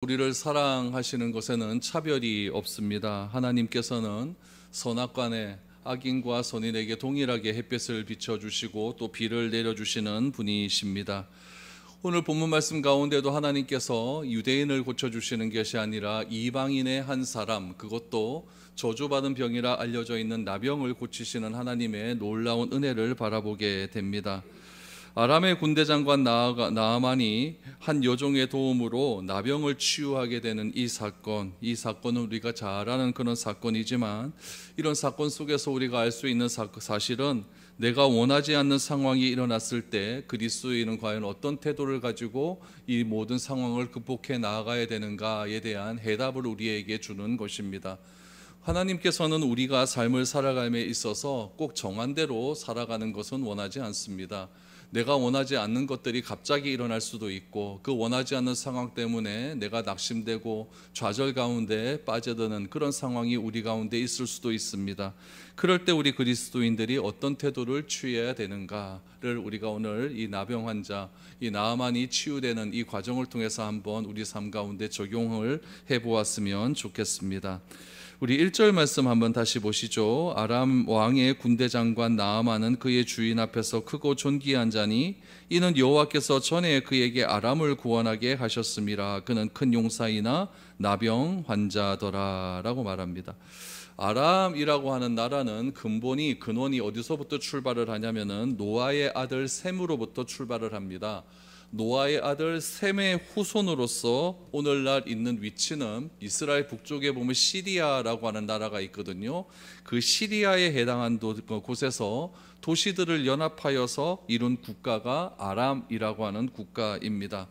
우리를 사랑하시는 것에는 차별이 없습니다. 하나님께서는 선악간에 악인과 선인에게 동일하게 햇볕을 비춰주시고 또 비를 내려주시는 분이십니다. 오늘 본문 말씀 가운데도 하나님께서 유대인을 고쳐주시는 것이 아니라 이방인의 한 사람, 그것도 저주받은 병이라 알려져 있는 나병을 고치시는 하나님의 놀라운 은혜를 바라보게 됩니다. 아람의 군대장관 나아만이 한 여종의 도움으로 나병을 치유하게 되는 이 사건은 우리가 잘 아는 그런 사건이지만, 이런 사건 속에서 우리가 알 수 있는 사실은 내가 원하지 않는 상황이 일어났을 때 그리스도인은 과연 어떤 태도를 가지고 이 모든 상황을 극복해 나아가야 되는가에 대한 해답을 우리에게 주는 것입니다. 하나님께서는 우리가 삶을 살아감에 있어서 꼭 정한 대로 살아가는 것은 원하지 않습니다. 내가 원하지 않는 것들이 갑자기 일어날 수도 있고, 그 원하지 않는 상황 때문에 내가 낙심되고 좌절 가운데 빠져드는 그런 상황이 우리 가운데 있을 수도 있습니다. 그럴 때 우리 그리스도인들이 어떤 태도를 취해야 되는가를 우리가 오늘 이 나병 환자, 이 나아만이 치유되는 이 과정을 통해서 한번 우리 삶 가운데 적용을 해보았으면 좋겠습니다. 우리 1절 말씀 한번 다시 보시죠. 아람 왕의 군대 장관 나아만은 그의 주인 앞에서 크고 존귀한 자니 이는 여호와께서 전에 그에게 아람을 구원하게 하셨음이라. 그는 큰 용사이나 나병 환자더라 라고 말합니다. 아람이라고 하는 나라는 근원이 어디서부터 출발을 하냐면은 노아의 아들 셈으로부터 출발을 합니다. 노아의 아들 셈의 후손으로서 오늘날 있는 위치는 이스라엘 북쪽에 보면 시리아라고 하는 나라가 있거든요. 그 시리아에 해당한 곳에서 도시들을 연합하여서 이룬 국가가 아람이라고 하는 국가입니다.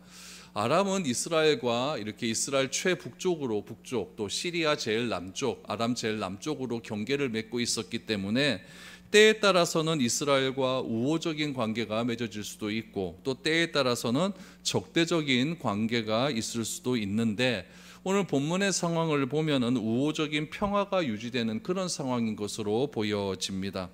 아람은 이스라엘과 이렇게 이스라엘 최북쪽으로 북쪽, 또 시리아 제일 남쪽, 아람 제일 남쪽으로 경계를 맺고 있었기 때문에 때에 따라서는 이스라엘과 우호적인 관계가 맺어질 수도 있고, 또 때에 따라서는 적대적인 관계가 있을 수도 있는데, 오늘 본문의 상황을 보면은 우호적인 평화가 유지되는 그런 상황인 것으로 보여집니다.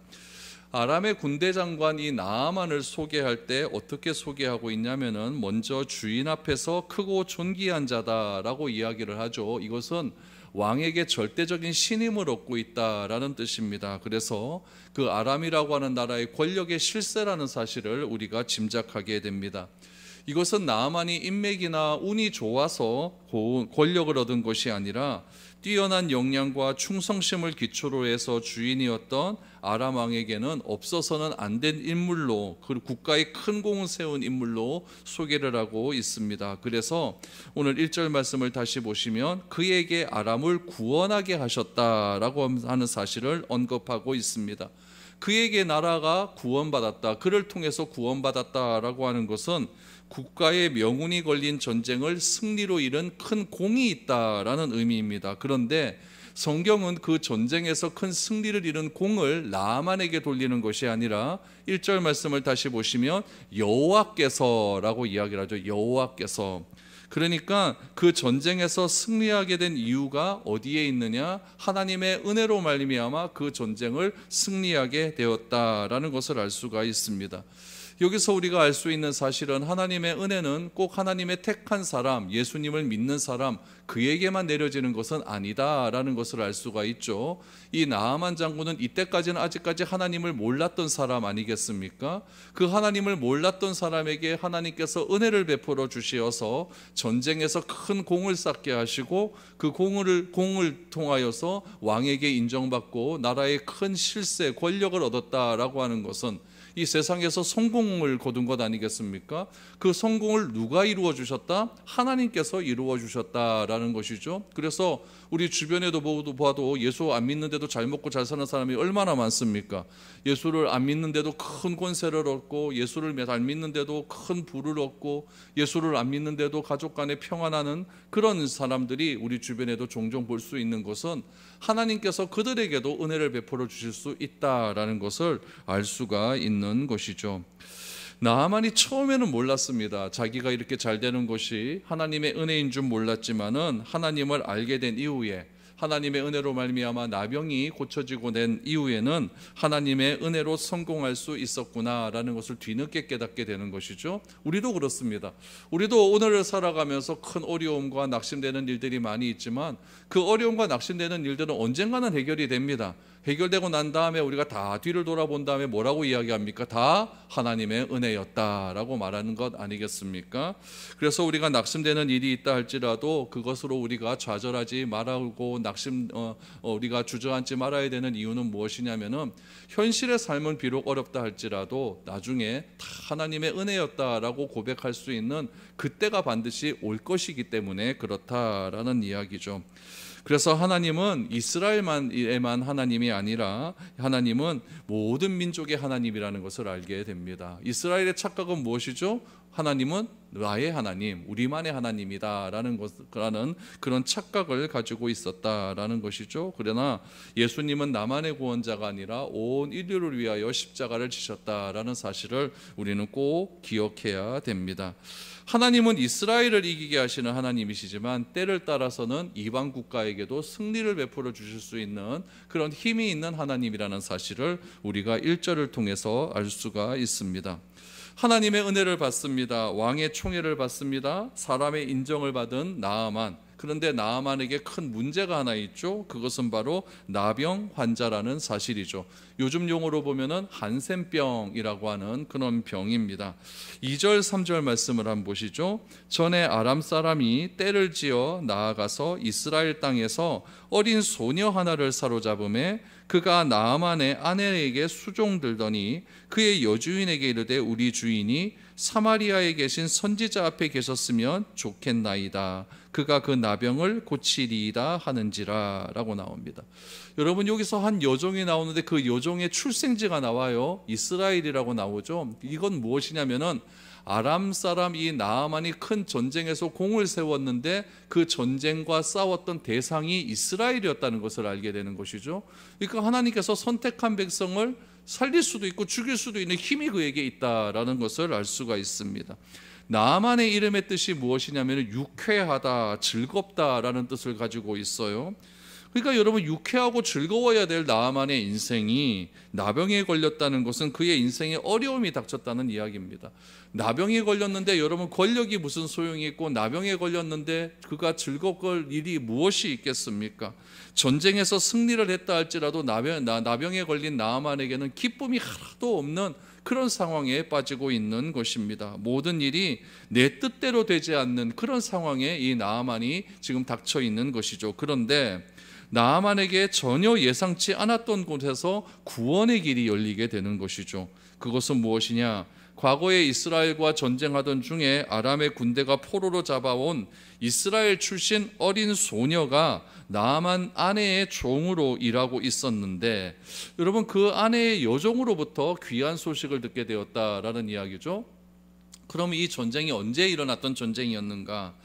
아람의 군대 장관이 나아만을 소개할 때 어떻게 소개하고 있냐면은 먼저 주인 앞에서 크고 존귀한 자다라고 이야기를 하죠. 이것은 왕에게 절대적인 신임을 얻고 있다라는 뜻입니다. 그래서 그 아람이라고 하는 나라의 권력의 실세라는 사실을 우리가 짐작하게 됩니다. 이것은 나아만이 인맥이나 운이 좋아서 권력을 얻은 것이 아니라 뛰어난 역량과 충성심을 기초로 해서 주인이었던 아람 왕에게는 없어서는 안 된 인물로, 그 국가의 큰 공을 세운 인물로 소개를 하고 있습니다. 그래서 오늘 1절 말씀을 다시 보시면 그에게 아람을 구원하게 하셨다라고 하는 사실을 언급하고 있습니다. 그에게 나라가 구원받았다, 그를 통해서 구원받았다라고 하는 것은 국가의 명운이 걸린 전쟁을 승리로 이룬 큰 공이 있다라는 의미입니다. 그런데 성경은 그 전쟁에서 큰 승리를 이룬 공을 나아만에게 돌리는 것이 아니라 1절 말씀을 다시 보시면 여호와께서라고 이야기를 하죠. 여호와께서. 그러니까 그 전쟁에서 승리하게 된 이유가 어디에 있느냐? 하나님의 은혜로 말미암아 그 전쟁을 승리하게 되었다라는 것을 알 수가 있습니다. 여기서 우리가 알 수 있는 사실은 하나님의 은혜는 꼭 하나님의 택한 사람, 예수님을 믿는 사람, 그에게만 내려지는 것은 아니다라는 것을 알 수가 있죠. 이 나아만 장군은 이때까지는 아직까지 하나님을 몰랐던 사람 아니겠습니까? 그 하나님을 몰랐던 사람에게 하나님께서 은혜를 베풀어 주시어서 전쟁에서 큰 공을 쌓게 하시고, 그 공을 통하여서 왕에게 인정받고 나라의 큰 실세, 권력을 얻었다라고 하는 것은 이 세상에서 성공을 거둔 것 아니겠습니까? 그 성공을 누가 이루어 주셨다? 하나님께서 이루어 주셨다라는 것이죠. 그래서 우리 주변에도 봐도 예수 안 믿는데도 잘 먹고 잘 사는 사람이 얼마나 많습니까? 예수를 안 믿는데도 큰 권세를 얻고, 예수를 잘 믿는데도 큰 부를 얻고, 예수를 안 믿는데도 가족 간에 평안하는 그런 사람들이 우리 주변에도 종종 볼 수 있는 것은 하나님께서 그들에게도 은혜를 베풀어 주실 수 있다라는 것을 알 수가 있는 것이죠. 나아만이 처음에는 몰랐습니다. 자기가 이렇게 잘 되는 것이 하나님의 은혜인 줄 몰랐지만은 하나님을 알게 된 이후에 하나님의 은혜로 말미암아 나병이 고쳐지고 낸 이후에는 하나님의 은혜로 성공할 수 있었구나라는 것을 뒤늦게 깨닫게 되는 것이죠. 우리도 그렇습니다. 우리도 오늘을 살아가면서 큰 어려움과 낙심되는 일들이 많이 있지만 그 어려움과 낙심되는 일들은 언젠가는 해결이 됩니다. 해결되고 난 다음에 우리가 다 뒤를 돌아본 다음에 뭐라고 이야기합니까? 다 하나님의 은혜였다라고 말하는 것 아니겠습니까? 그래서 우리가 낙심되는 일이 있다 할지라도 그것으로 우리가 좌절하지 말고 우리가 주저앉지 말아야 되는 이유는 무엇이냐면은 현실의 삶은 비록 어렵다 할지라도 나중에 다 하나님의 은혜였다라고 고백할 수 있는 그때가 반드시 올 것이기 때문에 그렇다라는 이야기죠. 그래서 하나님은 이스라엘만에만 하나님이 아니라 하나님은 모든 민족의 하나님이라는 것을 알게 됩니다. 이스라엘의 착각은 무엇이죠? 하나님은 나의 하나님, 우리만의 하나님이다라는 그런 착각을 가지고 있었다라는 것이죠. 그러나 예수님은 나만의 구원자가 아니라 온 인류를 위하여 십자가를 지셨다라는 사실을 우리는 꼭 기억해야 됩니다. 하나님은 이스라엘을 이기게 하시는 하나님이시지만 때를 따라서는 이방 국가에게도 승리를 베풀어 주실 수 있는 그런 힘이 있는 하나님이라는 사실을 우리가 1절을 통해서 알 수가 있습니다. 하나님의 은혜를 받습니다. 왕의 총애를 받습니다. 사람의 인정을 받은 나아만. 그런데 나아만에게 큰 문제가 하나 있죠. 그것은 바로 나병 환자라는 사실이죠. 요즘 용어로 보면은 한센병이라고 하는 그런 병입니다. 2절 3절 말씀을 한번 보시죠. 전에 아람 사람이 떼를 지어 나아가서 이스라엘 땅에서 어린 소녀 하나를 사로잡음에 그가 나아만의 아내에게 수종들더니 그의 여주인에게 이르되 우리 주인이 사마리아에 계신 선지자 앞에 계셨으면 좋겠나이다. 그가 그 나병을 고치리이다 하는지라 라고 나옵니다. 여러분, 여기서 한 여종이 나오는데 그 여종의 출생지가 나와요. 이스라엘이라고 나오죠. 이건 무엇이냐면은 아람 사람 이 나아만이 큰 전쟁에서 공을 세웠는데 그 전쟁과 싸웠던 대상이 이스라엘이었다는 것을 알게 되는 것이죠. 그러니까 하나님께서 선택한 백성을 살릴 수도 있고 죽일 수도 있는 힘이 그에게 있다라는 것을 알 수가 있습니다. 나아만의 이름의 뜻이 무엇이냐면 유쾌하다, 즐겁다라는 뜻을 가지고 있어요. 그러니까 여러분, 유쾌하고 즐거워야 될 나아만의 인생이 나병에 걸렸다는 것은 그의 인생에 어려움이 닥쳤다는 이야기입니다. 나병에 걸렸는데 여러분, 권력이 무슨 소용이 있고 나병에 걸렸는데 그가 즐거울 일이 무엇이 있겠습니까? 전쟁에서 승리를 했다 할지라도 나병에 걸린 나아만에게는 기쁨이 하나도 없는 그런 상황에 빠지고 있는 것입니다. 모든 일이 내 뜻대로 되지 않는 그런 상황에 이 나아만이 지금 닥쳐 있는 것이죠. 그런데 나아만에게 전혀 예상치 않았던 곳에서 구원의 길이 열리게 되는 것이죠. 그것은 무엇이냐? 과거에 이스라엘과 전쟁하던 중에 아람의 군대가 포로로 잡아온 이스라엘 출신 어린 소녀가 나아만 아내의 종으로 일하고 있었는데, 여러분, 그 아내의 여종으로부터 귀한 소식을 듣게 되었다라는 이야기죠. 그럼 이 전쟁이 언제 일어났던 전쟁이었는가?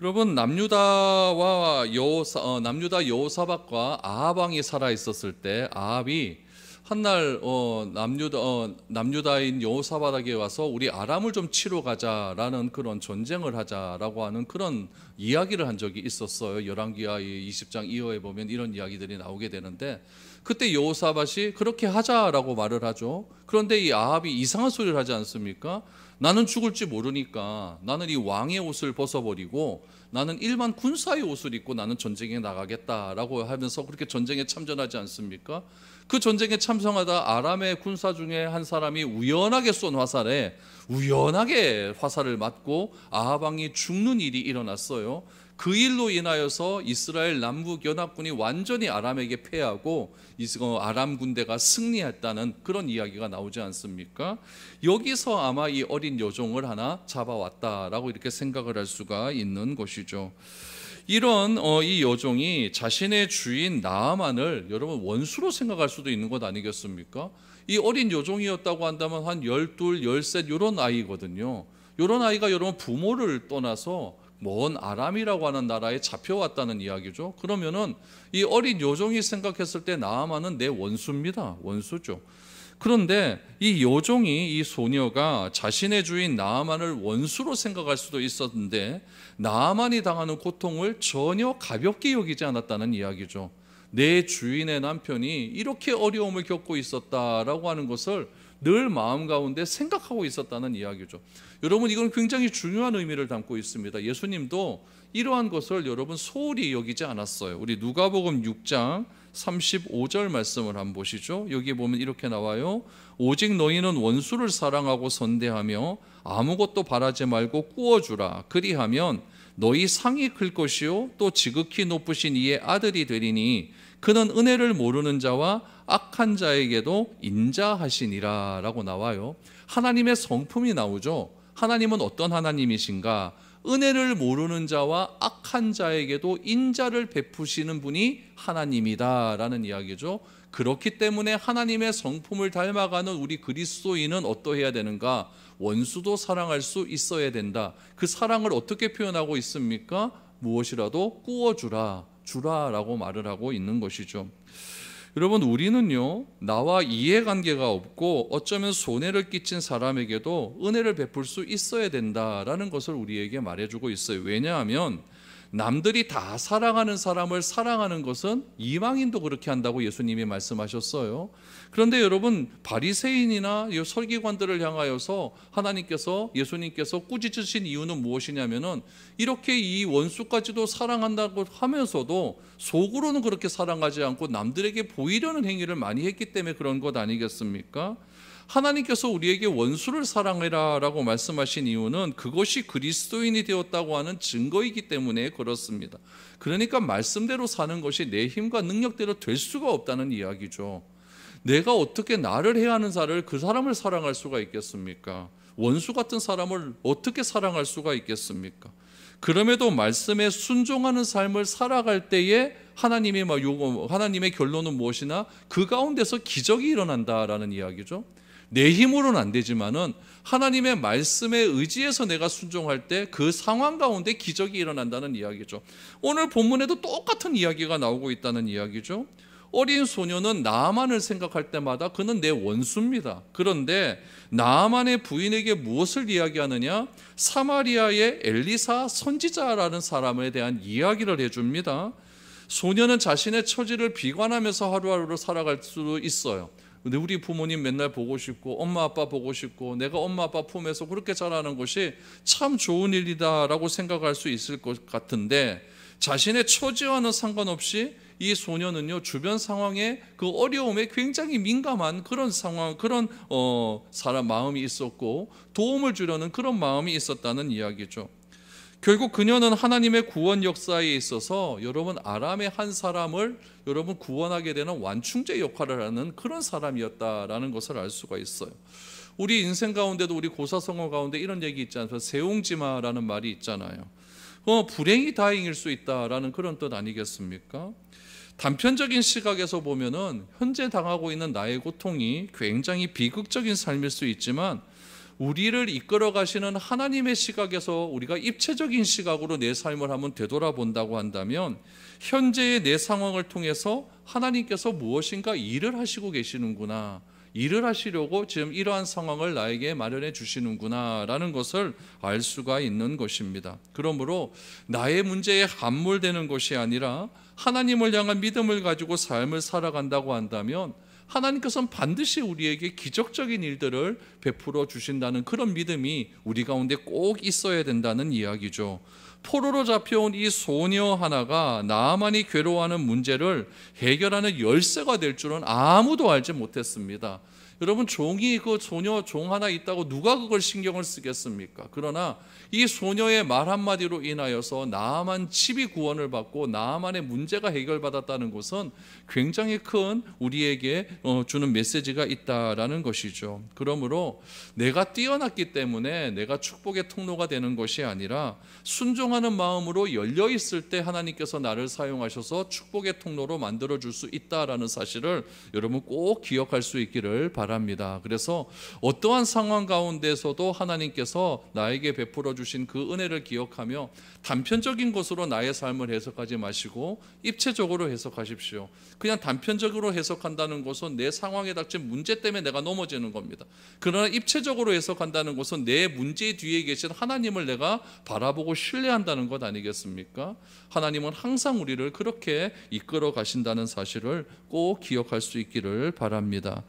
여러분, 남유다 여호사밧과 아합 왕이 살아 있었을 때 아합이 한날 남유다인 여호사밧에게 와서 우리 아람을 좀 치러 가자라는 그런 전쟁을 하자라고 하는 그런 이야기를 한 적이 있었어요. 열왕기하 20장 2호에 보면 이런 이야기들이 나오게 되는데, 그때 여호사밧이 그렇게 하자라고 말을 하죠. 그런데 이 아합이 이상한 소리를 하지 않습니까? 나는 죽을지 모르니까 나는 이 왕의 옷을 벗어버리고 나는 일반 군사의 옷을 입고 나는 전쟁에 나가겠다라고 하면서 그렇게 전쟁에 참전하지 않습니까? 그 전쟁에 참석하다 아람의 군사 중에 한 사람이 우연하게 쏜 화살에 우연하게 화살을 맞고 아합 왕이 죽는 일이 일어났어요. 그 일로 인하여서 이스라엘 남북 연합군이 완전히 아람에게 패하고 아람 군대가 승리했다는 그런 이야기가 나오지 않습니까? 여기서 아마 이 어린 여종을 하나 잡아왔다라고 이렇게 생각을 할 수가 있는 것이죠. 이런 이 여종이 자신의 주인 나아만을 여러분 원수로 생각할 수도 있는 것 아니겠습니까? 이 어린 여종이었다고 한다면 한 12, 13 이런 아이거든요. 이런 아이가 여러분 부모를 떠나서 먼 아람이라고 하는 나라에 잡혀왔다는 이야기죠. 그러면은 이 어린 여종이 생각했을 때 나아만은 내 원수입니다. 원수죠. 그런데 이 여종이, 이 소녀가 자신의 주인 나아만을 원수로 생각할 수도 있었는데 나아만이 당하는 고통을 전혀 가볍게 여기지 않았다는 이야기죠. 내 주인의 남편이 이렇게 어려움을 겪고 있었다라고 하는 것을 늘 마음 가운데 생각하고 있었다는 이야기죠. 여러분, 이건 굉장히 중요한 의미를 담고 있습니다. 예수님도 이러한 것을 여러분 소홀히 여기지 않았어요. 우리 누가복음 6장 35절 말씀을 한번 보시죠. 여기 보면 이렇게 나와요. 오직 너희는 원수를 사랑하고 선대하며 아무것도 바라지 말고 꾸어주라. 그리하면 너희 상이 클 것이요 또 지극히 높으신 이의 아들이 되리니 그는 은혜를 모르는 자와 악한 자에게도 인자하시니라 라고 나와요. 하나님의 성품이 나오죠. 하나님은 어떤 하나님이신가? 은혜를 모르는 자와 악한 자에게도 인자를 베푸시는 분이 하나님이다 라는 이야기죠. 그렇기 때문에 하나님의 성품을 닮아가는 우리 그리스도인은 어떠해야 되는가? 원수도 사랑할 수 있어야 된다. 그 사랑을 어떻게 표현하고 있습니까? 무엇이라도 꾸어주라, 주라라고 말을 하고 있는 것이죠. 여러분, 우리는요, 나와 이해관계가 없고 어쩌면 손해를 끼친 사람에게도 은혜를 베풀 수 있어야 된다라는 것을 우리에게 말해주고 있어요. 왜냐하면 남들이 다 사랑하는 사람을 사랑하는 것은 이방인도 그렇게 한다고 예수님이 말씀하셨어요. 그런데 여러분, 바리새인이나 서기관들을 향하여서 하나님께서, 예수님께서 꾸짖으신 이유는 무엇이냐면은 이렇게 이 원수까지도 사랑한다고 하면서도 속으로는 그렇게 사랑하지 않고 남들에게 보이려는 행위를 많이 했기 때문에 그런 것 아니겠습니까? 하나님께서 우리에게 원수를 사랑해라 라고 말씀하신 이유는 그것이 그리스도인이 되었다고 하는 증거이기 때문에 그렇습니다. 그러니까 말씀대로 사는 것이 내 힘과 능력대로 될 수가 없다는 이야기죠. 내가 어떻게 나를 해하는 자를, 그 사람을 사랑할 수가 있겠습니까? 원수 같은 사람을 어떻게 사랑할 수가 있겠습니까? 그럼에도 말씀에 순종하는 삶을 살아갈 때에 하나님의 결론은 무엇이나 그 가운데서 기적이 일어난다라는 이야기죠. 내 힘으로는 안 되지만은 하나님의 말씀에 의지해서 내가 순종할 때 그 상황 가운데 기적이 일어난다는 이야기죠. 오늘 본문에도 똑같은 이야기가 나오고 있다는 이야기죠. 어린 소녀는 나아만을 생각할 때마다 그는 내 원수입니다. 그런데 나아만의 부인에게 무엇을 이야기하느냐? 사마리아의 엘리사 선지자라는 사람에 대한 이야기를 해줍니다. 소녀는 자신의 처지를 비관하면서 하루하루를 살아갈 수 있어요. 근데 우리 부모님 맨날 보고 싶고 엄마 아빠 보고 싶고 내가 엄마 아빠 품에서 그렇게 자라는 것이 참 좋은 일이다라고 생각할 수 있을 것 같은데, 자신의 처지와는 상관없이 이 소녀는요, 주변 상황에 그 어려움에 굉장히 민감한 그런 상황, 그런 사람 마음이 있었고 도움을 주려는 그런 마음이 있었다는 이야기죠. 결국 그녀는 하나님의 구원 역사에 있어서 여러분 아람의 한 사람을 여러분 구원하게 되는 완충제 역할을 하는 그런 사람이었다라는 것을 알 수가 있어요. 우리 인생 가운데도 우리 고사성어 가운데 이런 얘기 있지 않습니까? 세옹지마라는 말이 있잖아요. 불행이 다행일 수 있다라는 그런 뜻 아니겠습니까? 단편적인 시각에서 보면은 현재 당하고 있는 나의 고통이 굉장히 비극적인 삶일 수 있지만 우리를 이끌어 가시는 하나님의 시각에서 우리가 입체적인 시각으로 내 삶을 한번 되돌아본다고 한다면 현재의 내 상황을 통해서 하나님께서 무엇인가 일을 하시고 계시는구나, 일을 하시려고 지금 이러한 상황을 나에게 마련해 주시는구나 라는 것을 알 수가 있는 것입니다. 그러므로 나의 문제에 함몰되는 것이 아니라 하나님을 향한 믿음을 가지고 삶을 살아간다고 한다면 하나님께서는 반드시 우리에게 기적적인 일들을 베풀어 주신다는 그런 믿음이 우리 가운데 꼭 있어야 된다는 이야기죠. 포로로 잡혀온 이 소녀 하나가 나아만이 괴로워하는 문제를 해결하는 열쇠가 될 줄은 아무도 알지 못했습니다. 여러분, 종이 그 소녀 종 하나 있다고 누가 그걸 신경을 쓰겠습니까? 그러나 이 소녀의 말 한마디로 인하여서 나아만 집이 구원을 받고 나아만의 문제가 해결받았다는 것은 굉장히 큰 우리에게 주는 메시지가 있다라는 것이죠. 그러므로 내가 뛰어났기 때문에 내가 축복의 통로가 되는 것이 아니라 순종하는 마음으로 열려 있을 때 하나님께서 나를 사용하셔서 축복의 통로로 만들어 줄 수 있다라는 사실을 여러분 꼭 기억할 수 있기를 바랍니다. 바랍니다. 그래서 어떠한 상황 가운데서도 하나님께서 나에게 베풀어 주신 그 은혜를 기억하며 단편적인 것으로 나의 삶을 해석하지 마시고 입체적으로 해석하십시오. 그냥 단편적으로 해석한다는 것은 내 상황에 닥친 문제 때문에 내가 넘어지는 겁니다. 그러나 입체적으로 해석한다는 것은 내 문제 뒤에 계신 하나님을 내가 바라보고 신뢰한다는 것 아니겠습니까? 하나님은 항상 우리를 그렇게 이끌어 가신다는 사실을 꼭 기억할 수 있기를 바랍니다.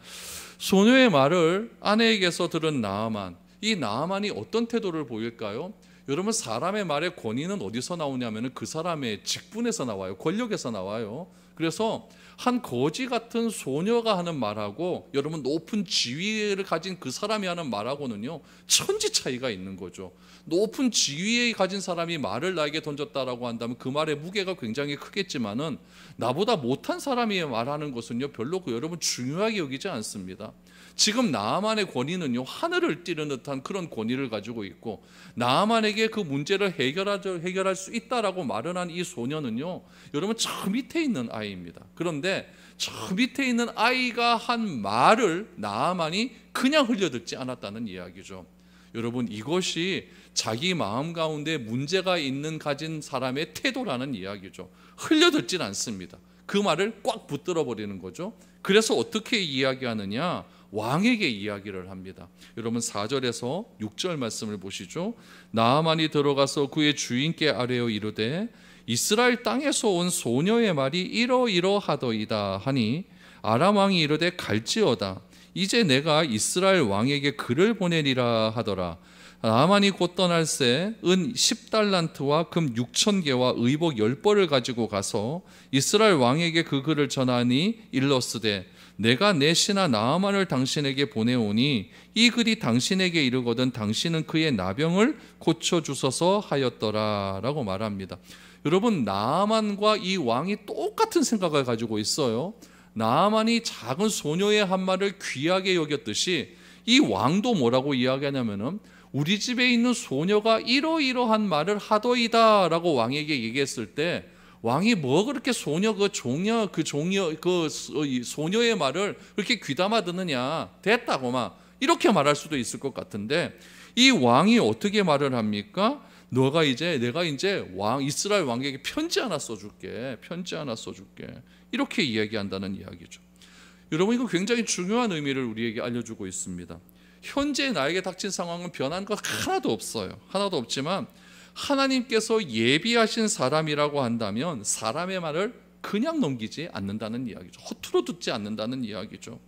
소녀의 말을 아내에게서 들은 나아만, 이 나아만이 어떤 태도를 보일까요? 여러분, 사람의 말의 권위는 어디서 나오냐면 그 사람의 직분에서 나와요. 권력에서 나와요. 그래서 한 거지 같은 소녀가 하는 말하고 여러분 높은 지위를 가진 그 사람이 하는 말하고는요 천지 차이가 있는 거죠. 높은 지위에 가진 사람이 말을 나에게 던졌다라고 한다면 그 말의 무게가 굉장히 크겠지만은 나보다 못한 사람이 말하는 것은요 별로 여러분 중요하게 여기지 않습니다. 지금 나아만의 권위는요 하늘을 찌르는 듯한 그런 권위를 가지고 있고, 나아만에게 그 문제를 해결할 수 있다라고 말을 한 이 소녀는요 여러분 저 밑에 있는 아이입니다. 그런데 저 밑에 있는 아이가 한 말을 나아만이 그냥 흘려듣지 않았다는 이야기죠. 여러분, 이것이 자기 마음 가운데 문제가 있는 가진 사람의 태도라는 이야기죠. 흘려듣진 않습니다. 그 말을 꽉 붙들어 버리는 거죠. 그래서 어떻게 이야기하느냐? 왕에게 이야기를 합니다. 여러분 4절에서 6절 말씀을 보시죠. 나아만이 들어가서 그의 주인께 아뢰어 이르되 이스라엘 땅에서 온 소녀의 말이 이러이러하더이다 하니 아람 왕이 이르되 갈지어다. 이제 내가 이스라엘 왕에게 글을 보내리라 하더라. 나아만이 곧 떠날새 은 10달란트와 금 6,000개와 의복 10벌을 가지고 가서 이스라엘 왕에게 그 글을 전하니 일렀으되 내가 내 신하 나아만을 당신에게 보내오니 이 글이 당신에게 이르거든 당신은 그의 나병을 고쳐주소서 하였더라 라고 말합니다. 여러분, 나아만과 이 왕이 똑같은 생각을 가지고 있어요. 나아만이 작은 소녀의 한 말을 귀하게 여겼듯이 이 왕도 뭐라고 이야기하냐면은 우리 집에 있는 소녀가 이러이러한 말을 하더이다 라고 왕에게 얘기했을 때 왕이 뭐 그렇게 소녀의 말을 그렇게 귀담아 듣느냐, 됐다고 막 이렇게 말할 수도 있을 것 같은데 이 왕이 어떻게 말을 합니까? 내가 이제 이스라엘 왕에게 편지 하나 써줄게. 이렇게 이야기한다는 이야기죠. 여러분, 이거 굉장히 중요한 의미를 우리에게 알려주고 있습니다. 현재 나에게 닥친 상황은 변한 것 하나도 없어요. 하나도 없지만 하나님께서 예비하신 사람이라고 한다면 사람의 말을 그냥 넘기지 않는다는 이야기죠. 허투루 듣지 않는다는 이야기죠.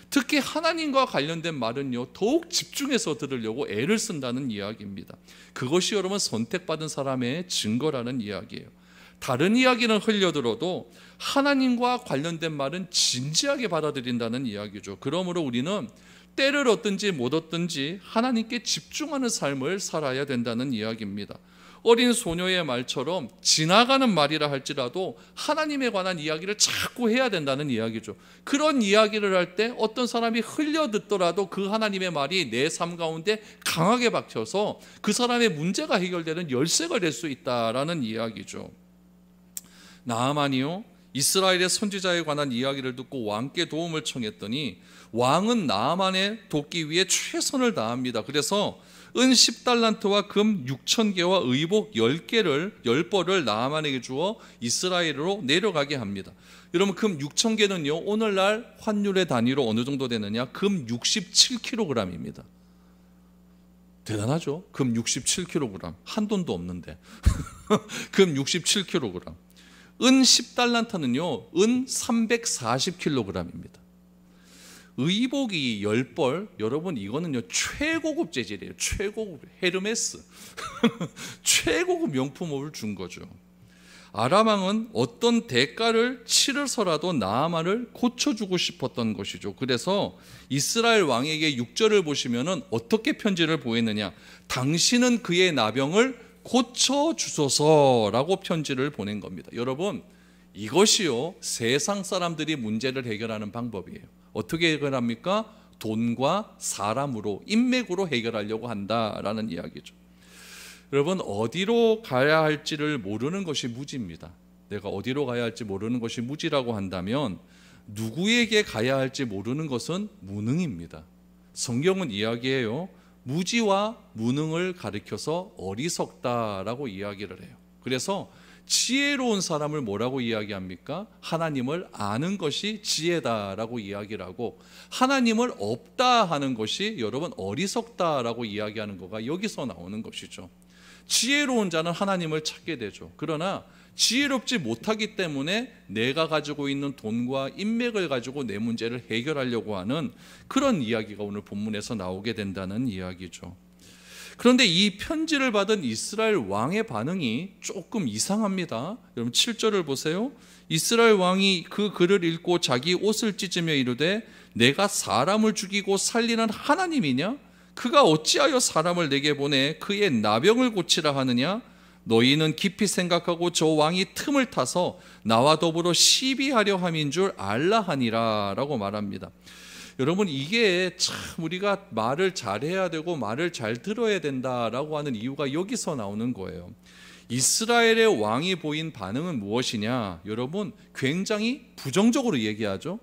특히 하나님과 관련된 말은요 더욱 집중해서 들으려고 애를 쓴다는 이야기입니다. 그것이 여러분 선택받은 사람의 증거라는 이야기예요. 다른 이야기는 흘려들어도 하나님과 관련된 말은 진지하게 받아들인다는 이야기죠. 그러므로 우리는 때를 얻든지 못 얻든지 하나님께 집중하는 삶을 살아야 된다는 이야기입니다. 어린 소녀의 말처럼 지나가는 말이라 할지라도 하나님에 관한 이야기를 자꾸 해야 된다는 이야기죠. 그런 이야기를 할 때 어떤 사람이 흘려듣더라도 그 하나님의 말이 내 삶 가운데 강하게 박혀서 그 사람의 문제가 해결되는 열쇠가 될 수 있다라는 이야기죠. 나아만이요 이스라엘의 선지자에 관한 이야기를 듣고 왕께 도움을 청했더니 왕은 나아만의 돕기 위해 최선을 다합니다. 그래서 은 10달란트와 금 6,000개와 의복 10벌을 나아만에게 주어 이스라엘로 내려가게 합니다. 여러분, 금 6,000개는요 오늘날 환율의 단위로 어느 정도 되느냐? 금 67kg입니다. 대단하죠? 금 67kg, 한 돈도 없는데 금 67kg. 은 10달란트는요 은 340kg입니다. 의복이 10벌, 여러분 이거는요 최고급 재질이에요. 최고급 헤르메스 최고급 명품을 준 거죠. 아람 왕은 어떤 대가를 치르서라도 나아만을 고쳐주고 싶었던 것이죠. 그래서 이스라엘 왕에게 6절을 보시면은 어떻게 편지를 보냈느냐? 당신은 그의 나병을 고쳐주소서라고 편지를 보낸 겁니다. 여러분, 이것이요 세상 사람들이 문제를 해결하는 방법이에요. 어떻게 해결합니까? 돈과 사람으로, 인맥으로 해결하려고 한다라는 이야기죠. 여러분, 어디로 가야 할지를 모르는 것이 무지입니다. 내가 어디로 가야 할지 모르는 것이 무지라고 한다면 누구에게 가야 할지 모르는 것은 무능입니다. 성경은 이야기해요. 무지와 무능을 가리켜서 어리석다라고 이야기를 해요. 그래서 지혜로운 사람을 뭐라고 이야기합니까? 하나님을 아는 것이 지혜다라고 이야기를 하고, 하나님을 없다 하는 것이 여러분 어리석다라고 이야기하는 거가 여기서 나오는 것이죠. 지혜로운 자는 하나님을 찾게 되죠. 그러나 지혜롭지 못하기 때문에 내가 가지고 있는 돈과 인맥을 가지고 내 문제를 해결하려고 하는 그런 이야기가 오늘 본문에서 나오게 된다는 이야기죠. 그런데 이 편지를 받은 이스라엘 왕의 반응이 조금 이상합니다. 여러분 7절을 보세요. 이스라엘 왕이 그 글을 읽고 자기 옷을 찢으며 이르되 내가 사람을 죽이고 살리는 하나님이냐? 그가 어찌하여 사람을 내게 보내 그의 나병을 고치라 하느냐? 너희는 깊이 생각하고 저 왕이 틈을 타서 나와 더불어 시비하려 함인 줄 알라 하니라 라고 말합니다. 여러분, 이게 참 우리가 말을 잘해야 되고 말을 잘 들어야 된다라고 하는 이유가 여기서 나오는 거예요. 이스라엘의 왕이 보인 반응은 무엇이냐? 여러분, 굉장히 부정적으로 얘기하죠.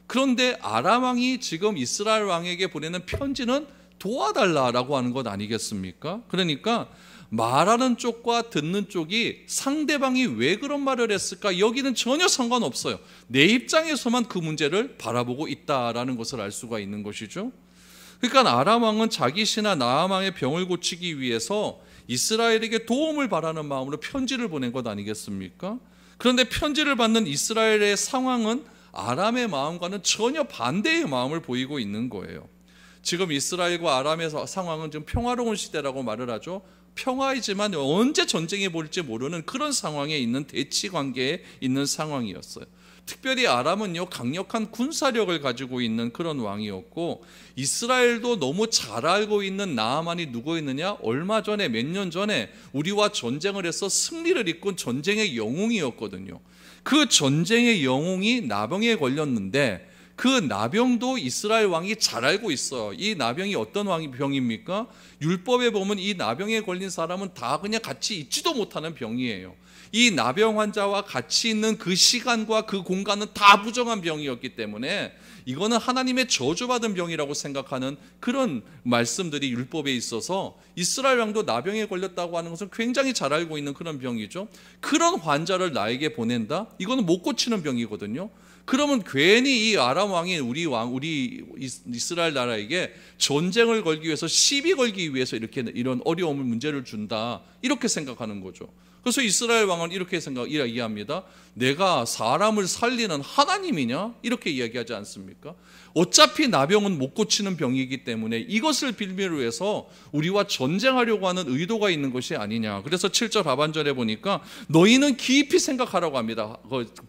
그런데 아람 왕이 지금 이스라엘 왕에게 보내는 편지는 도와달라라고 하는 것 아니겠습니까? 그러니까 말하는 쪽과 듣는 쪽이 상대방이 왜 그런 말을 했을까? 여기는 전혀 상관없어요. 내 입장에서만 그 문제를 바라보고 있다라는 것을 알 수가 있는 것이죠. 그러니까 아람 왕은 자기 신하 나암 왕의 병을 고치기 위해서 이스라엘에게 도움을 바라는 마음으로 편지를 보낸 것 아니겠습니까? 그런데 편지를 받는 이스라엘의 상황은 아람의 마음과는 전혀 반대의 마음을 보이고 있는 거예요. 지금 이스라엘과 아람의 상황은 좀 평화로운 시대라고 말을 하죠. 평화이지만 언제 전쟁이 벌일지 모르는 그런 상황에 있는 대치 관계에 있는 상황이었어요. 특별히 아람은요, 강력한 군사력을 가지고 있는 그런 왕이었고, 이스라엘도 너무 잘 알고 있는 나아만이 누구였느냐? 얼마 전에, 몇 년 전에 우리와 전쟁을 해서 승리를 이끈 전쟁의 영웅이었거든요. 그 전쟁의 영웅이 나병에 걸렸는데 그 나병도 이스라엘 왕이 잘 알고 있어요. 이 나병이 어떤 병입니까? 율법에 보면 이 나병에 걸린 사람은 다 그냥 같이 있지도 못하는 병이에요. 이 나병 환자와 같이 있는 그 시간과 그 공간은 다 부정한 병이었기 때문에 이거는 하나님의 저주받은 병이라고 생각하는 그런 말씀들이 율법에 있어서 이스라엘 왕도 나병에 걸렸다고 하는 것은 굉장히 잘 알고 있는 그런 병이죠. 그런 환자를 나에게 보낸다? 이거는 못 고치는 병이거든요. 그러면 괜히 이 아람 왕이 우리 이스라엘 나라에게 전쟁을 걸기 위해서, 시비 걸기 위해서 이런 어려움을 문제를 준다, 이렇게 생각하는 거죠. 그래서 이스라엘 왕은 이렇게 이야기합니다. 내가 사람을 살리는 하나님이냐? 이렇게 이야기하지 않습니까? 어차피 나병은 못 고치는 병이기 때문에 이것을 빌미로 해서 우리와 전쟁하려고 하는 의도가 있는 것이 아니냐. 그래서 7절 하반절에 보니까 너희는 깊이 생각하라고 합니다.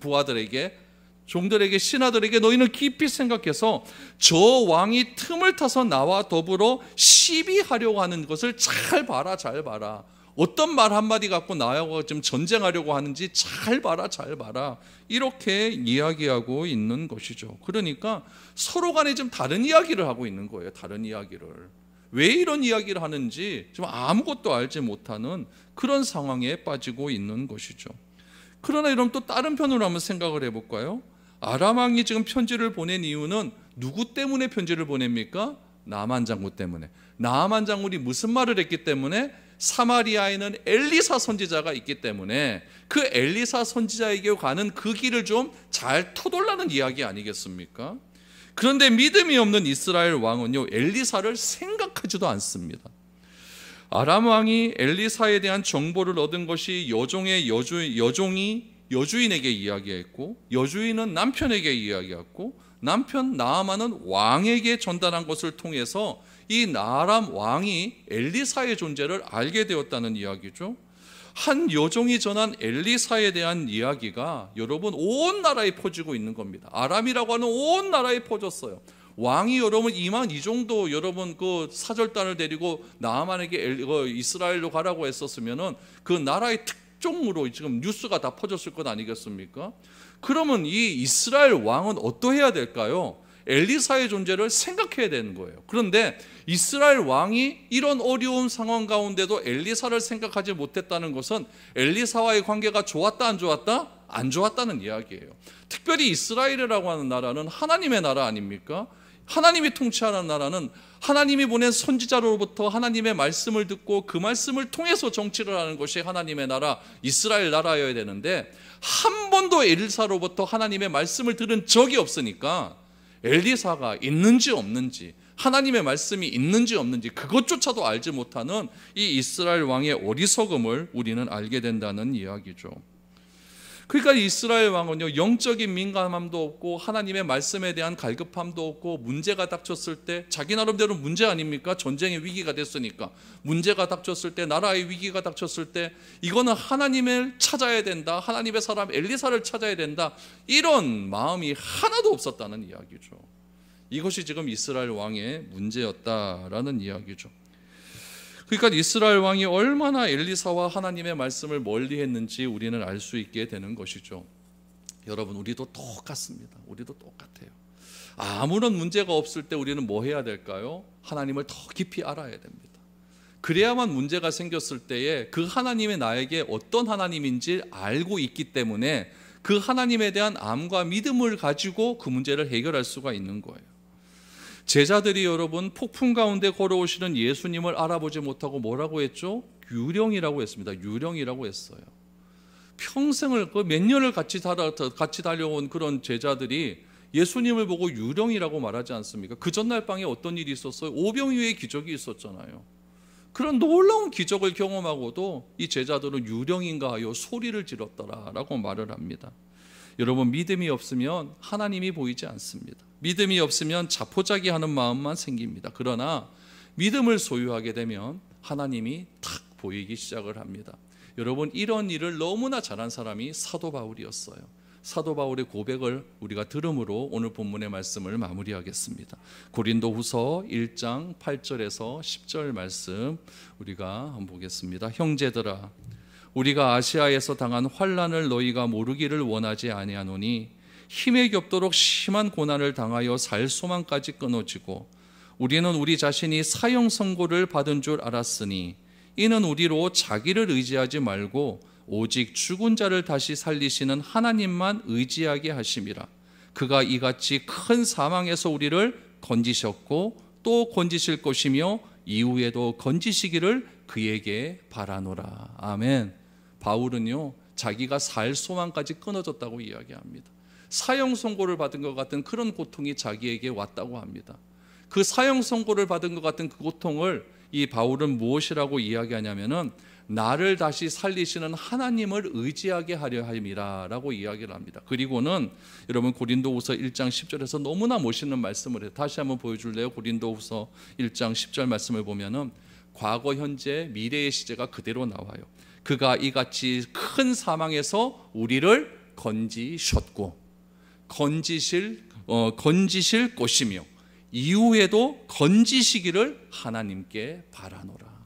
부하들에게, 종들에게, 신하들에게 너희는 깊이 생각해서 저 왕이 틈을 타서 나와 더불어 시비하려고 하는 것을 잘 봐라, 잘 봐라. 어떤 말 한마디 갖고 나하고 좀 전쟁하려고 하는지 잘 봐라, 잘 봐라. 이렇게 이야기하고 있는 것이죠. 그러니까 서로 간에 좀 다른 이야기를 하고 있는 거예요. 다른 이야기를. 왜 이런 이야기를 하는지 좀 아무것도 알지 못하는 그런 상황에 빠지고 있는 것이죠. 그러나 여러분, 또 다른 편으로 한번 생각을 해볼까요? 아람 왕이 지금 편지를 보낸 이유는 누구 때문에 편지를 보냅니까? 나만 장군 때문에. 나만 장군이 무슨 말을 했기 때문에? 사마리아에는 엘리사 선지자가 있기 때문에 그 엘리사 선지자에게 가는 그 길을 좀 잘 터돌라는 이야기 아니겠습니까? 그런데 믿음이 없는 이스라엘 왕은요, 엘리사를 생각하지도 않습니다. 아람 왕이 엘리사에 대한 정보를 얻은 것이 여종이 여주인에게 이야기했고, 여주인은 남편에게 이야기했고, 남편 나아만은 왕에게 전달한 것을 통해서 이 아람 왕이 엘리사의 존재를 알게 되었다는 이야기죠. 한 여종이 전한 엘리사에 대한 이야기가 여러분 온 나라에 퍼지고 있는 겁니다. 아람이라고 하는 온 나라에 퍼졌어요. 왕이 여러분 이 정도 여러분 그 사절단을 데리고 나아만에게 이스라엘로 가라고 했었으면은 그 나라의 특종으로 지금 뉴스가 다 퍼졌을 것 아니겠습니까? 그러면 이 이스라엘 왕은 어떠해야 될까요? 엘리사의 존재를 생각해야 되는 거예요. 그런데 이스라엘 왕이 이런 어려운 상황 가운데도 엘리사를 생각하지 못했다는 것은 엘리사와의 관계가 좋았다, 안 좋았다? 안 좋았다는 이야기예요. 특별히 이스라엘이라고 하는 나라는 하나님의 나라 아닙니까? 하나님이 통치하는 나라는 하나님이 보낸 선지자로부터 하나님의 말씀을 듣고 그 말씀을 통해서 정치를 하는 것이 하나님의 나라, 이스라엘 나라여야 되는데 한 번도 엘리사로부터 하나님의 말씀을 들은 적이 없으니까 엘리사가 있는지 없는지, 하나님의 말씀이 있는지 없는지 그것조차도 알지 못하는 이 이스라엘 왕의 어리석음을 우리는 알게 된다는 이야기죠. 그러니까 이스라엘 왕은요, 영적인 민감함도 없고 하나님의 말씀에 대한 갈급함도 없고, 문제가 닥쳤을 때 자기 나름대로 문제 아닙니까? 전쟁의 위기가 됐으니까 문제가 닥쳤을 때, 나라의 위기가 닥쳤을 때 이거는 하나님을 찾아야 된다, 하나님의 사람 엘리사를 찾아야 된다, 이런 마음이 하나도 없었다는 이야기죠. 이것이 지금 이스라엘 왕의 문제였다라는 이야기죠. 그러니까 이스라엘 왕이 얼마나 엘리사와 하나님의 말씀을 멀리했는지 우리는 알 수 있게 되는 것이죠. 여러분, 우리도 똑같습니다. 우리도 똑같아요. 아무런 문제가 없을 때 우리는 뭐 해야 될까요? 하나님을 더 깊이 알아야 됩니다. 그래야만 문제가 생겼을 때에 그 하나님이 나에게 어떤 하나님인지 알고 있기 때문에 그 하나님에 대한 암과 믿음을 가지고 그 문제를 해결할 수가 있는 거예요. 제자들이 여러분 폭풍 가운데 걸어오시는 예수님을 알아보지 못하고 뭐라고 했죠? 유령이라고 했습니다. 유령이라고 했어요. 평생을 몇 년을 같이 달려온 그런 제자들이 예수님을 보고 유령이라고 말하지 않습니까? 그 전날 밤에 어떤 일이 있었어요? 오병이어의 기적이 있었잖아요. 그런 놀라운 기적을 경험하고도 이 제자들은 유령인가 하여 소리를 질렀더라라고 말을 합니다. 여러분, 믿음이 없으면 하나님이 보이지 않습니다. 믿음이 없으면 자포자기하는 마음만 생깁니다. 그러나 믿음을 소유하게 되면 하나님이 탁 보이기 시작을 합니다. 여러분, 이런 일을 너무나 잘한 사람이 사도 바울이었어요. 사도 바울의 고백을 우리가 들음으로 오늘 본문의 말씀을 마무리하겠습니다. 고린도후서 1장 8절에서 10절 말씀 우리가 한번 보겠습니다. 형제들아, 우리가 아시아에서 당한 환난을 너희가 모르기를 원하지 아니하노니 힘에 겹도록 심한 고난을 당하여 살 소망까지 끊어지고 우리는 우리 자신이 사형 선고를 받은 줄 알았으니 이는 우리로 자기를 의지하지 말고 오직 죽은 자를 다시 살리시는 하나님만 의지하게 하심이라. 그가 이같이 큰 사망에서 우리를 건지셨고 또 건지실 것이며 이후에도 건지시기를 그에게 바라노라. 아멘. 바울은요, 자기가 살 소망까지 끊어졌다고 이야기합니다. 사형 선고를 받은 것 같은 그런 고통이 자기에게 왔다고 합니다. 그 사형 선고를 받은 것 같은 그 고통을 이 바울은 무엇이라고 이야기하냐면은 나를 다시 살리시는 하나님을 의지하게 하려 함이라라고 이야기를 합니다. 그리고는 여러분 고린도후서 1장 10절에서 너무나 멋있는 말씀을 해요. 다시 한번 보여줄래요? 고린도후서 1장 10절 말씀을 보면은 과거, 현재, 미래의 시제가 그대로 나와요. 그가 이같이 큰 사망에서 우리를 건지셨고 건지실 것이며 이후에도 건지시기를 하나님께 바라노라.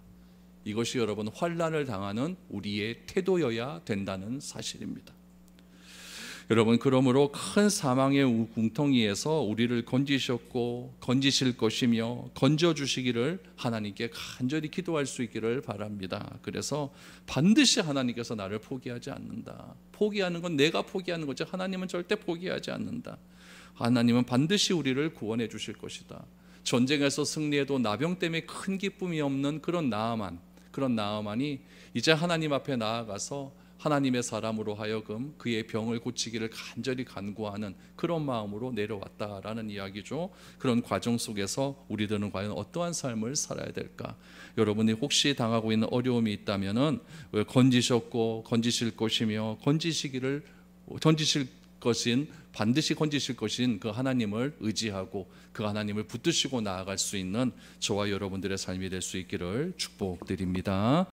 이것이 여러분 환난을 당하는 우리의 태도여야 된다는 사실입니다. 여러분, 그러므로 큰 사망의 웅텅이에서 우리를 건지셨고 건지실 것이며 건져주시기를 하나님께 간절히 기도할 수 있기를 바랍니다. 그래서 반드시 하나님께서 나를 포기하지 않는다. 포기하는 건 내가 포기하는 거지 하나님은 절대 포기하지 않는다. 하나님은 반드시 우리를 구원해 주실 것이다. 전쟁에서 승리해도 나병 때문에 큰 기쁨이 없는 그런 나아만이 이제 하나님 앞에 나아가서 하나님의 사람으로 하여금 그의 병을 고치기를 간절히 간구하는 그런 마음으로 내려왔다라는 이야기죠. 그런 과정 속에서 우리들은 과연 어떠한 삶을 살아야 될까? 여러분이 혹시 당하고 있는 어려움이 있다면은 건지셨고 건지실 것이며 반드시 건지실 것인 그 하나님을 의지하고 그 하나님을 붙드시고 나아갈 수 있는 저와 여러분들의 삶이 될 수 있기를 축복드립니다.